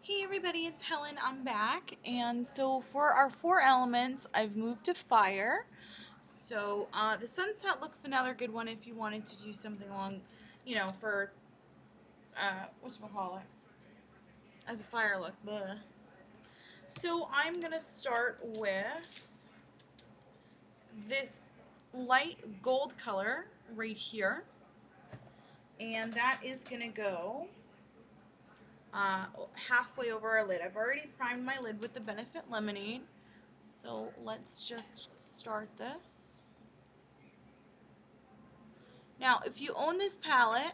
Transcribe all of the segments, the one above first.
Hey everybody, it's Helen. I'm back. And so for our 4 elements, I've moved to fire. So the sunset looks another good one if you wanted to do something along, for, whatchamacallit, as a fire look. Bleh. So I'm going to start with this light gold color right here. And that is going to go halfway over our lid. I've already primed my lid with the Benefit Lemonade. So let's just start this. Now, if you own this palette,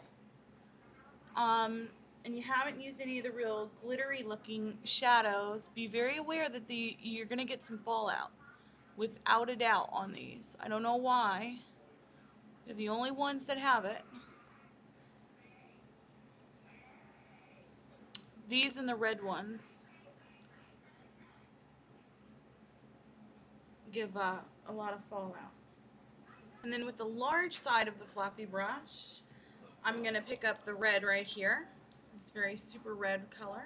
and you haven't used any of the real glittery looking shadows, be very aware that you're going to get some fallout, without a doubt, on these. I don't know why. They're the only ones that have it. These and the red ones give a lot of fallout. And then with the large side of the fluffy brush, I'm going to pick up the red right here. It's very super red color.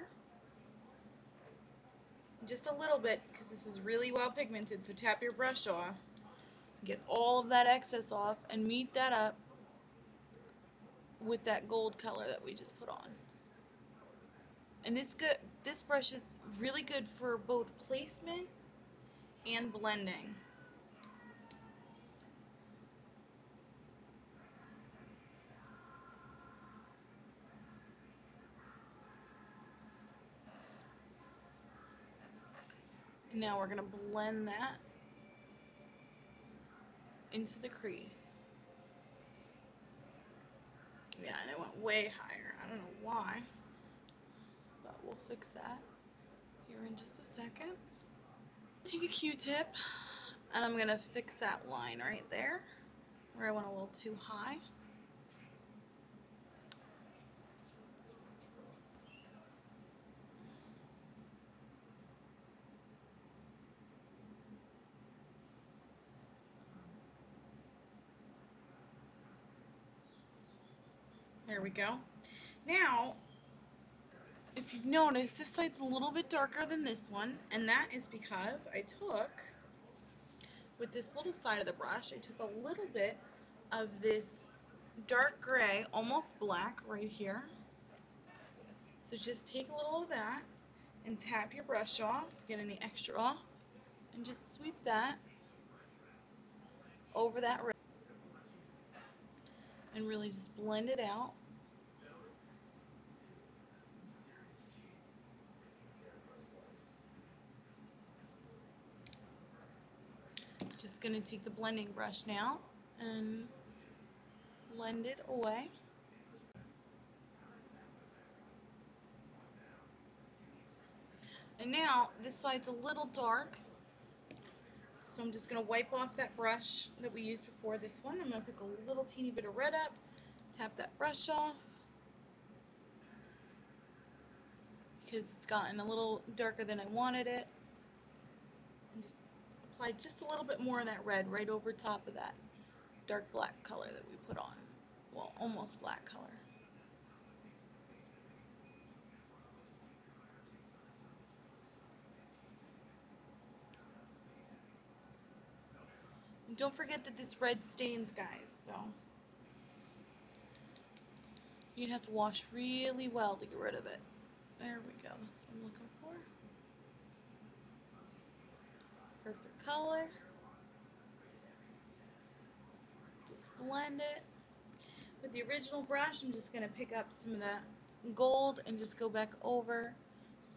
Just a little bit, because this is really well pigmented, so tap your brush off. Get all of that excess off and meet that up with that gold color that we just put on. And this brush is really good for both placement and blending. And now we're going to blend that into the crease. Yeah, and it went way higher. I don't know why, but we'll fix that here in just a second. Take a Q-tip, and I'm going to fix that line right there where I went a little too high. There we go. Now, if you've noticed, this side's a little bit darker than this one, and that is because I took, with this little side of the brush, I took a little bit of this dark gray, almost black, right here. So just take a little of that and tap your brush off, get any extra off, and just sweep that over that red and really just blend it out. Just going to take the blending brush now and blend it away. And now this side's a little dark, so I'm just going to wipe off that brush that we used before this one. I'm going to pick a little teeny bit of red up, tap that brush off, because it's gotten a little darker than I wanted it, and just apply just a little bit more of that red right over top of that dark black color that we put on. Well, almost black color. And don't forget that this red stains, guys, so you'd have to wash really well to get rid of it. There we go, that's what I'm looking for. Perfect color. Just blend it. With the original brush, I'm just going to pick up some of that gold and just go back over,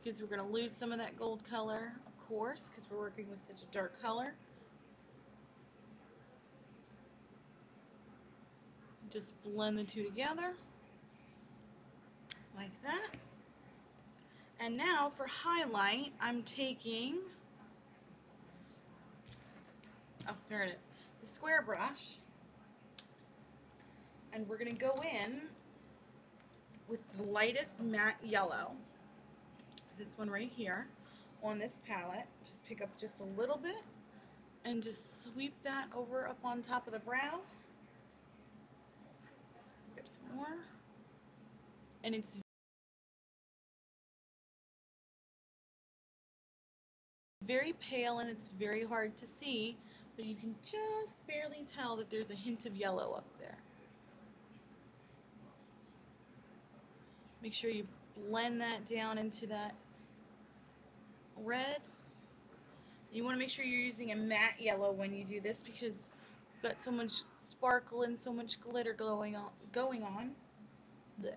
because we're going to lose some of that gold color, of course, because we're working with such a dark color. Just blend the two together like that. And now for highlight, I'm taking, oh, there it is, the square brush, and we're going to go in with the lightest matte yellow, this one right here, on this palette. Just pick up just a little bit and just sweep that over up on top of the brow. Pick up some more, and it's very pale and it's very hard to see, but you can just barely tell that there's a hint of yellow up there. Make sure you blend that down into that red. You want to make sure you're using a matte yellow when you do this because you've got so much sparkle and so much glitter going on. Blech.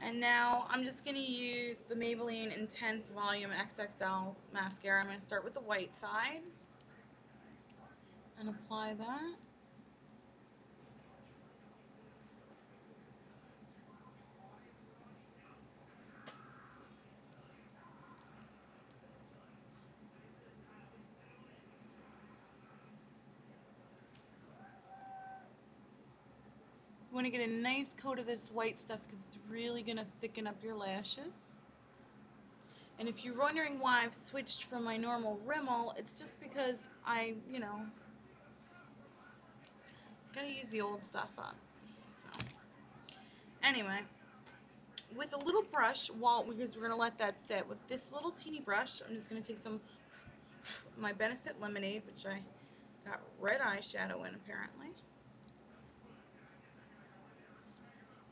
And now I'm just going to use the Maybelline Intense Volume XXL mascara. I'm going to start with the white side and apply that. You want to get a nice coat of this white stuff because it's really going to thicken up your lashes. And if you're wondering why I've switched from my normal Rimmel, it's just because I, gotta use the old stuff up. So, anyway, with a little brush, because we're gonna let that sit, with this little teeny brush, I'm just gonna take some of my Benefit Lemonade, which I got red eyeshadow in apparently.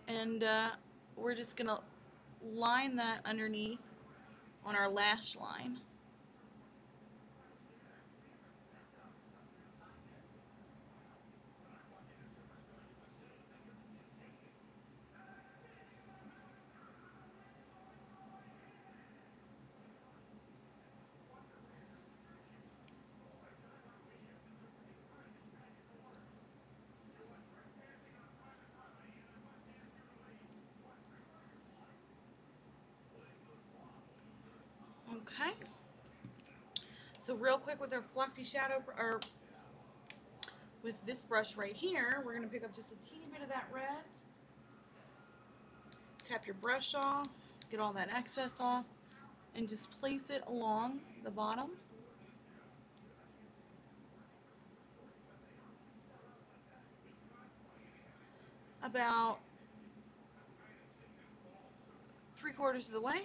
And we're just gonna line that underneath on our lash line. Okay. So real quick with our fluffy shadow, or with this brush right here, we're going to pick up just a teeny bit of that red. Tap your brush off, get all that excess off, and just place it along the bottom. About 3/4 of the way.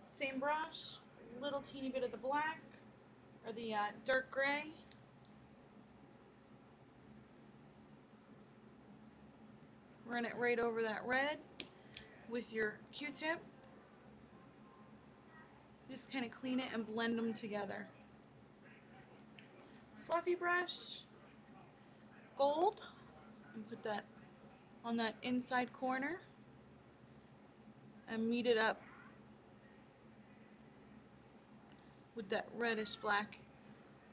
Same brush, little teeny bit of the black, or the dark gray. Run it right over that red with your Q-tip. Just kind of clean it and blend them together. Fluffy brush, gold, and put that on that inside corner and meet it up with that reddish black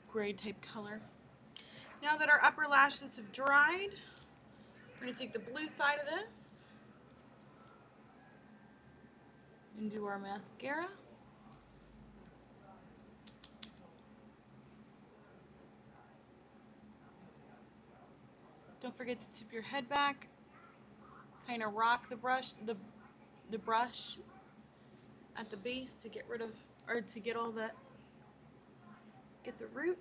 gray type color. Now that our upper lashes have dried, we're going to take the blue side of this and do our mascara. Don't forget to tip your head back, kind of rock the brush, the brush at the base to get rid of, or to get all the, get the roots.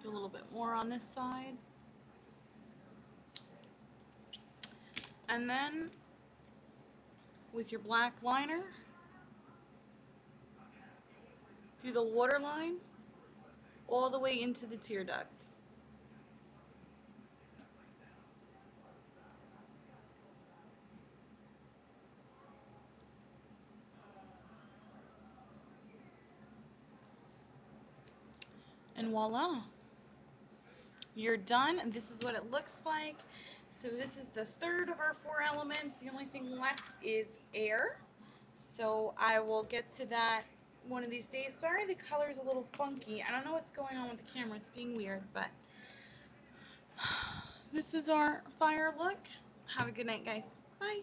Do a little bit more on this side. And then with your black liner, do the waterline all the way into the tear duct. And voila, you're done. And this is what it looks like. So this is the third of our 4 elements. The only thing left is air. So I will get to that one of these days. Sorry, the color is a little funky. I don't know what's going on with the camera. It's being weird, but this is our fire look. Have a good night, guys. Bye.